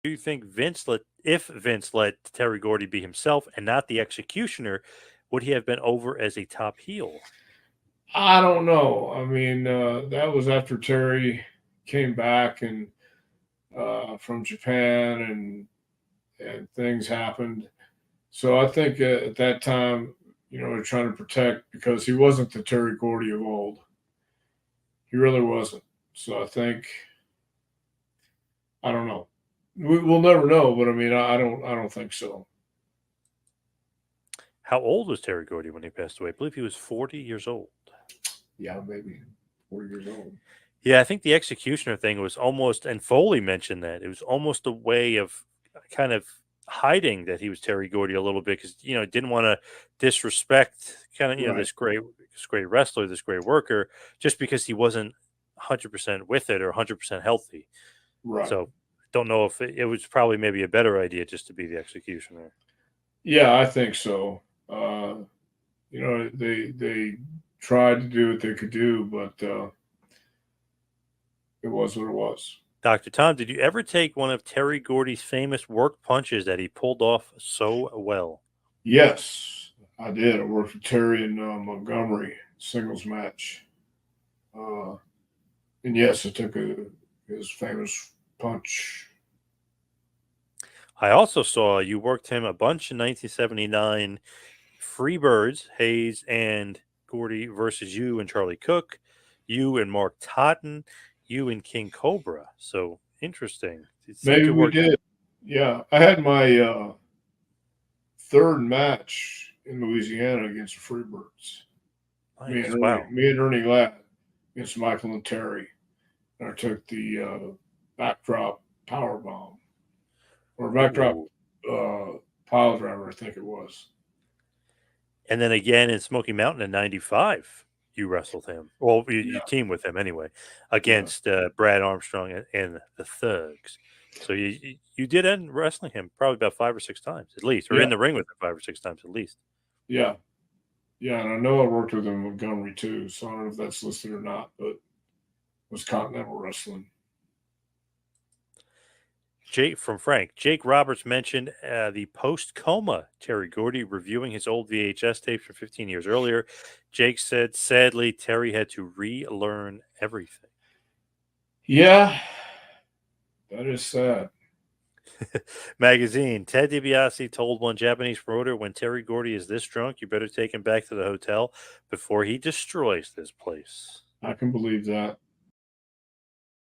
do you think if Vince let Terry Gordy be himself and not the executioner, would he have been over as a top heel? I don't know. I mean, that was after Terry came back and from Japan, and things happened. So I think at that time, they're trying to protect because he wasn't the Terry Gordy of old. He really wasn't. So I think I don't know. We'll never know, but I mean, I don't think so. How old was Terry Gordy when he passed away? I believe he was 40 years old. Yeah, maybe 40 years old. Yeah, I think the executioner thing was almost, and Foley mentioned that it was almost a way of kind of hiding that he was Terry Gordy a little bit because didn't want to disrespect kind of Right, this great wrestler, this great worker, just because he wasn't 100% with it or 100% healthy. right. So don't know if it was probably maybe a better idea just to be the executioner. Yeah, I think so. Uh, they tried to do what they could do, but it was what it was. Dr. Tom, did you ever take one of Terry Gordy's famous work punches that he pulled off so well? Yes, I did. I worked with Terry in Montgomery singles match, uh, and yes, I took his famous punch. I also saw you worked him a bunch in 1979. Freebirds, Hayes and Gordy versus you and Charlie Cook, you and Mark Totten, you and King Cobra. So interesting. It seemed Maybe to we work. did. Yeah, I had my third match in Louisiana against the Freebirds. Nice. Wow. Me and Ernie Ladd against Michael and Terry. And I took the backdrop power bomb or backdrop Ooh. uh, pile driver, I think it was. And then again in Smoky Mountain in '95, you wrestled him. Well, you Yeah, teamed with him anyway yeah, against Brad Armstrong and the Thugs. So you did end wrestling him probably about 5 or 6 times at least, or yeah, in the ring with him 5 or 6 times at least. yeah, yeah. And I know I worked with him in Montgomery too, so I don't know if that's listed or not, but it was Continental Wrestling. Jake from Frank. Jake Roberts mentioned the post coma Terry Gordy reviewing his old VHS tapes from 15 years earlier. Jake said, sadly, Terry had to relearn everything. Yeah, that is sad. Magazine. Ted DiBiase told one Japanese promoter, when Terry Gordy is this drunk, you better take him back to the hotel before he destroys this place. I can believe that.